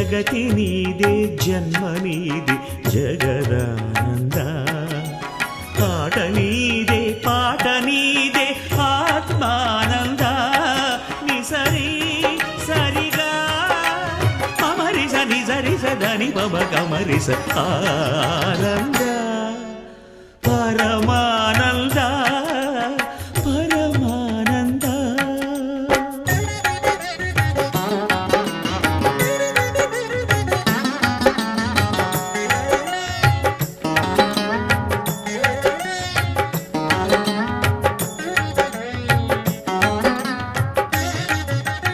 జగతి నీదే జన్మ నీది జగదానంద పాట నీదే పాట నీదే ఆత్మానంద నిసరి సరిగా అమరిస నిజరిస దని పమ కమరిస ఆనంద పరమ